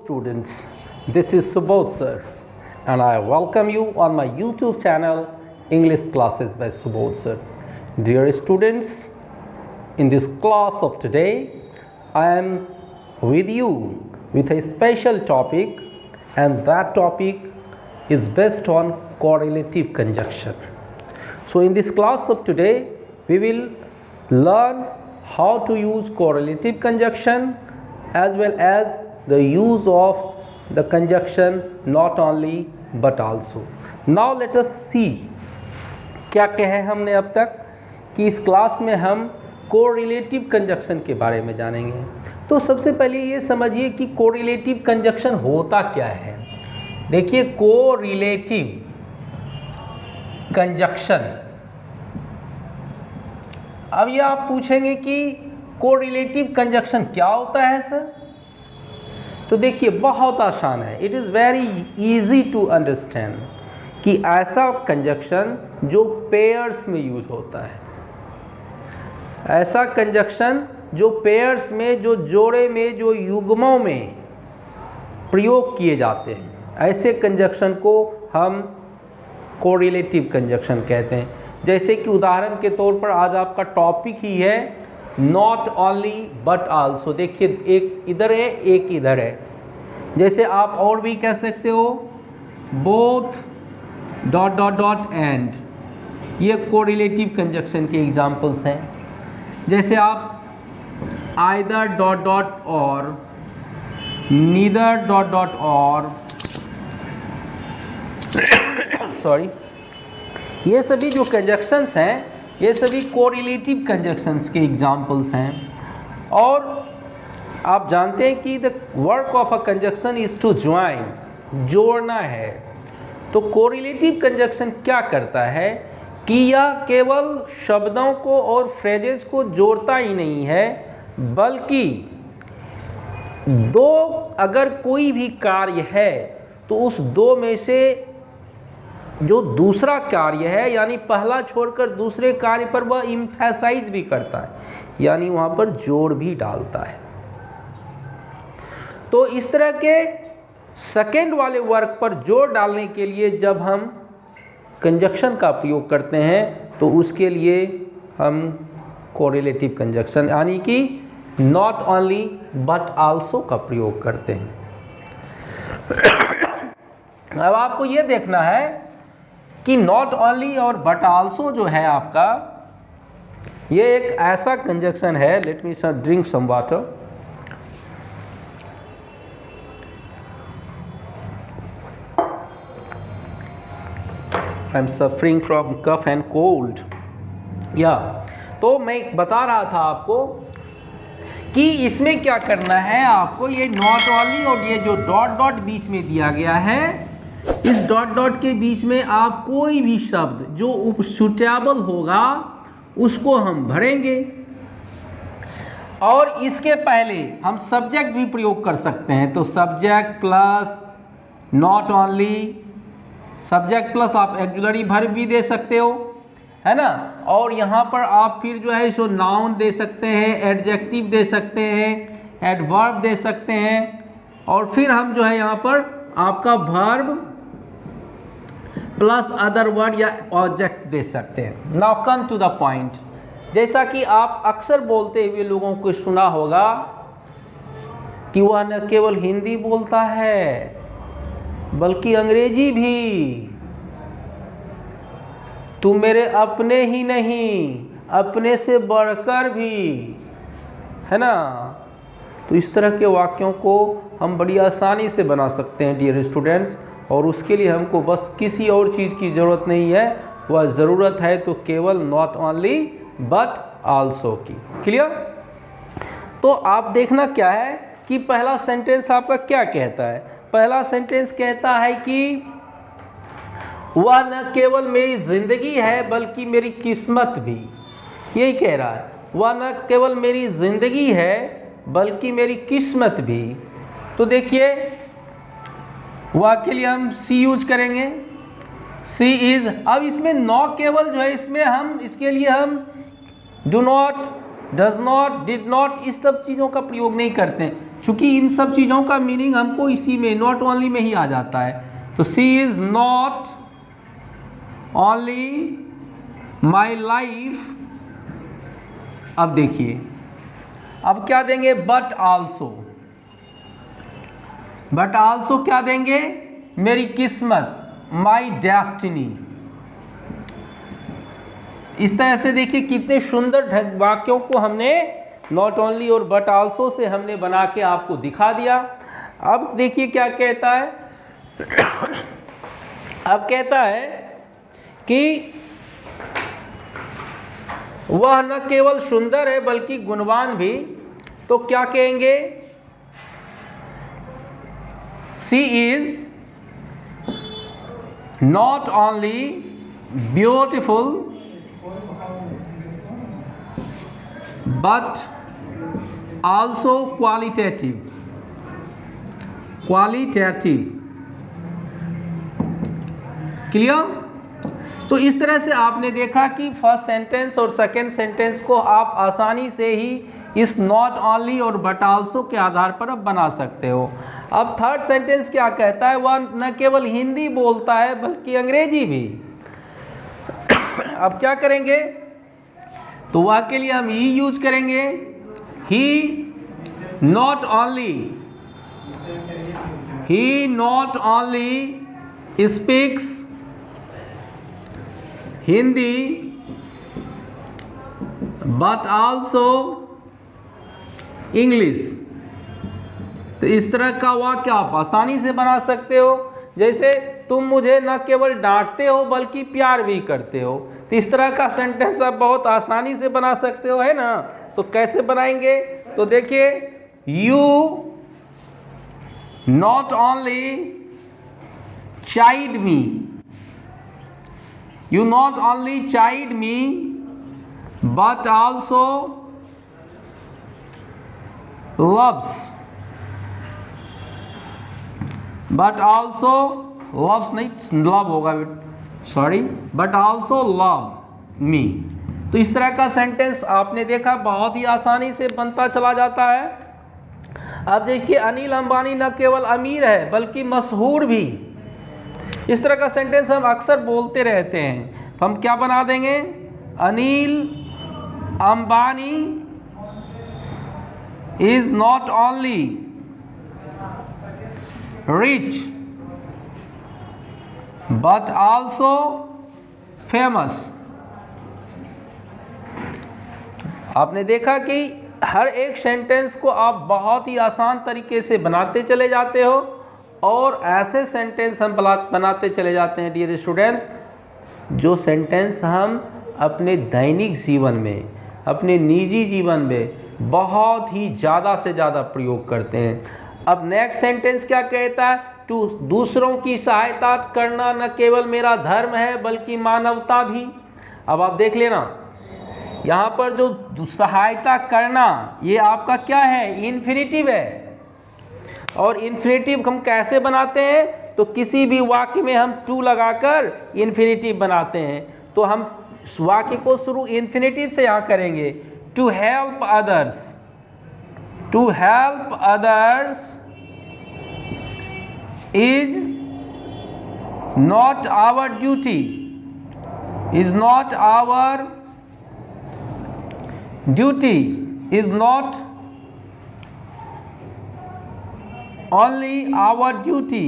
students, this is Subodh sir and I welcome you on my YouTube channel English Classes by Subodh sir. Dear students, in this class of today I am with you with a special topic, and that topic is based on correlative conjunction. So in this class of today we will learn how to use correlative conjunction as well as the use of the conjunction not only but also. Now let us see क्या कहे हमने अब तक कि इस class में हम correlative conjunction के बारे में जानेंगे। तो सबसे पहले ये समझिए कि कोरिलेटिव कंजक्शन होता क्या है। देखिए, कोरिलेटिव कंजक्शन, अब ये आप पूछेंगे कि कोरिलेटिव कंजक्शन क्या होता है सर। तो देखिए, बहुत आसान है, it is very easy to understand कि ऐसा कंजक्शन जो पेयर्स में यूज होता है, ऐसा कंजक्शन जो पेयर्स में, जो जोड़े में, जो युग्मों में प्रयोग किए जाते हैं, ऐसे कंजक्शन को हम कोरिलेटिव कंजक्शन कहते हैं। जैसे कि उदाहरण के तौर पर आज आपका टॉपिक ही है नॉट ओनली बट आल्सो। देखिए, एक इधर है, एक इधर है। जैसे आप और भी कह सकते हो both dot dot dot and, ये कोरिलेटिव कंजक्शन के एग्जाम्पल्स हैं। जैसे आप आइदर डॉट डॉट और, नीदर डॉट डॉट और, सॉरी, ये सभी जो कंजक्शंस हैं ये सभी कोरिलेटिव कंजक्शंस के एग्जाम्पल्स हैं। और आप जानते हैं कि the work of a conjunction is to join, जोड़ना है। तो कोरिलेटिव कंजक्शन क्या करता है कि यह केवल शब्दों को और फ्रेजेस को जोड़ता ही नहीं है, बल्कि दो अगर कोई भी कार्य है तो उस दो में से जो दूसरा कार्य है, यानी पहला छोड़कर दूसरे कार्य पर वह एम्फसाइज भी करता है, यानी वहाँ पर जोड़ भी डालता है। तो इस तरह के सेकेंड वाले वर्ग पर जोड़ डालने के लिए जब हम कंजक्शन का प्रयोग करते हैं तो उसके लिए हम कोरिलेटिव कंजक्शन यानी कि नॉट ओनली बट आल्सो का प्रयोग करते हैं। अब आपको ये देखना है कि नॉट ओनली और बट आल्सो जो है आपका, ये एक ऐसा कंजक्शन है। Let me drink some water. I am suffering from cough and cold. या तो मैं बता रहा था आपको कि इसमें क्या करना है आपको, ये नॉट ओनली और ये जो डॉट डॉट बीच में दिया गया है, इस डॉट डॉट के बीच में आप कोई भी शब्द जो सुटेबल होगा उसको हम भरेंगे। और इसके पहले हम सब्जेक्ट भी प्रयोग कर सकते हैं। तो subject plus not only, subject plus आप एक्जुलरी वर्ब भी दे सकते हो, है ना। और यहाँ पर आप फिर जो है सो नाउन दे सकते हैं, एडजेक्टिव दे सकते हैं, एडवर्ब दे सकते हैं, और फिर हम जो है यहाँ पर आपका वर्ब प्लस अदर वर्ड या ऑब्जेक्ट दे सकते हैं। Now come to the point. जैसा कि आप अक्सर बोलते हुए लोगों को सुना होगा कि वह न केवल हिंदी बोलता है बल्कि अंग्रेजी भी, तुम मेरे अपने ही नहीं अपने से बढ़कर भी, है ना। तो इस तरह के वाक्यों को हम बड़ी आसानी से बना सकते हैं डियर स्टूडेंट्स, और उसके लिए हमको बस किसी और चीज़ की ज़रूरत नहीं है। वह ज़रूरत है तो केवल नॉट ओनली बट आल्सो की। क्लियर। तो आप देखना क्या है कि पहला सेंटेंस आपका क्या कहता है। पहला सेंटेंस कहता है कि वह न केवल मेरी ज़िंदगी है बल्कि मेरी किस्मत भी। यही कह रहा है, वह न केवल मेरी ज़िंदगी है बल्कि मेरी किस्मत भी। तो देखिए, वह के लिए हम सी यूज करेंगे, सी इज। अब इसमें नॉ केवल जो है, इसमें हम इसके लिए हम do not, does not, did not, इस सब चीज़ों का प्रयोग नहीं करते हैं। चूंकि इन सब चीज़ों का मीनिंग हमको इसी में नॉट ओनली में ही आ जाता है। तो she is not only my life. अब देखिए, अब क्या देंगे, बट आल्सो। बट आल्सो क्या देंगे, मेरी किस्मत, माई डेस्टिनी। इस तरह से देखिए कितने सुंदर वाक्यों को हमने नॉट ओनली और बट आल्सो से हमने बना के आपको दिखा दिया। अब देखिए क्या कहता है, अब कहता है कि वह न केवल सुंदर है बल्कि गुणवान भी। तो क्या कहेंगे, she is not only beautiful but also qualitative। Clear. तो इस तरह से आपने देखा कि फर्स्ट सेंटेंस और सेकंड सेंटेंस को आप आसानी से ही इस नॉट ओनली और बट आल्सो के आधार पर अब बना सकते हो। अब थर्ड सेंटेंस क्या कहता है, वह न केवल हिंदी बोलता है बल्कि अंग्रेजी भी। अब क्या करेंगे, तो वह के लिए हम ही यूज करेंगे। He not only speaks Hindi but also English. तो इस तरह का वाक्य आप आसानी से बना सकते हो। जैसे तुम मुझे न केवल डांटते हो बल्कि प्यार भी करते हो। तो इस तरह का सेंटेंस आप बहुत आसानी से बना सकते हो, है ना। तो कैसे बनाएंगे, तो देखिए, you not only child me, you not only child me but also loves, but also loves नहीं, लव होगा, sorry, but also love me. तो इस तरह का सेंटेंस आपने देखा बहुत ही आसानी से बनता चला जाता है। अब देखिए, अनिल अंबानी न केवल अमीर है बल्कि मशहूर भी। इस तरह का सेंटेंस हम अक्सर बोलते रहते हैं। तो हम क्या बना देंगे, Anil Ambani is not only rich but also famous। आपने देखा कि हर एक सेंटेंस को आप बहुत ही आसान तरीके से बनाते चले जाते हो और ऐसे सेंटेंस हम बनाते चले जाते हैं डियर स्टूडेंट्स, जो सेंटेंस हम अपने दैनिक जीवन में, अपने निजी जीवन में बहुत ही ज़्यादा से ज़्यादा प्रयोग करते हैं। अब नेक्स्ट सेंटेंस क्या कहता है, टू दूसरों की सहायता करना न केवल मेरा धर्म है बल्कि मानवता भी। अब आप देख लेना, यहाँ पर जो सहायता करना ये आपका क्या है, इन्फिनिटिव है। और इन्फिनिटिव हम कैसे बनाते हैं, तो किसी भी वाक्य में हम टू लगाकर इन्फिनिटिव बनाते हैं। तो हम वाक्य को शुरू इन्फिनिटिव से यहाँ करेंगे, to help others, to help others is not our duty, is not our duty, is not only our duty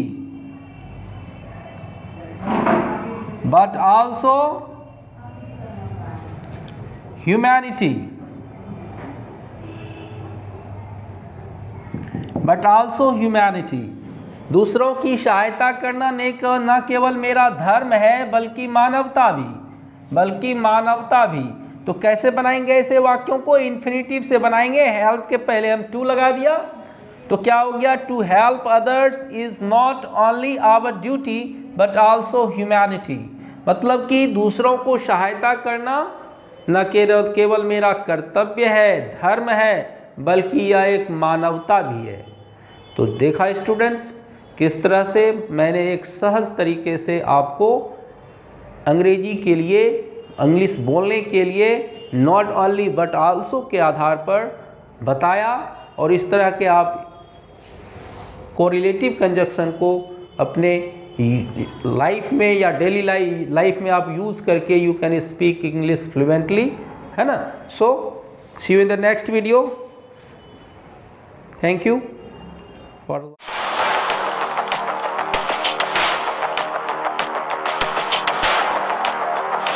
but also humanity, but also humanity। दूसरों की सहायता करना न केवल मेरा धर्म है बल्कि मानवता भी, बल्कि मानवता भी। तो कैसे बनाएंगे ऐसे वाक्यों को, इन्फिनिटिव से बनाएंगे। हेल्प के पहले हम टू लगा दिया, तो क्या हो गया, to help others is not only our duty but also humanity. मतलब कि दूसरों को सहायता करना न केवल मेरा कर्तव्य है, धर्म है, बल्कि यह एक मानवता भी है। तो देखा स्टूडेंट्स, किस तरह से मैंने एक सहज तरीके से आपको अंग्रेजी के लिए, इंग्लिश बोलने के लिए नॉट ओनली बट आल्सो के आधार पर बताया। और इस तरह के आप कोरिलेटिव कंजक्शन को अपने लाइफ में या डेली लाइफ में आप यूज़ करके you can speak English fluently, है ना। So see you in the next video. Thank you for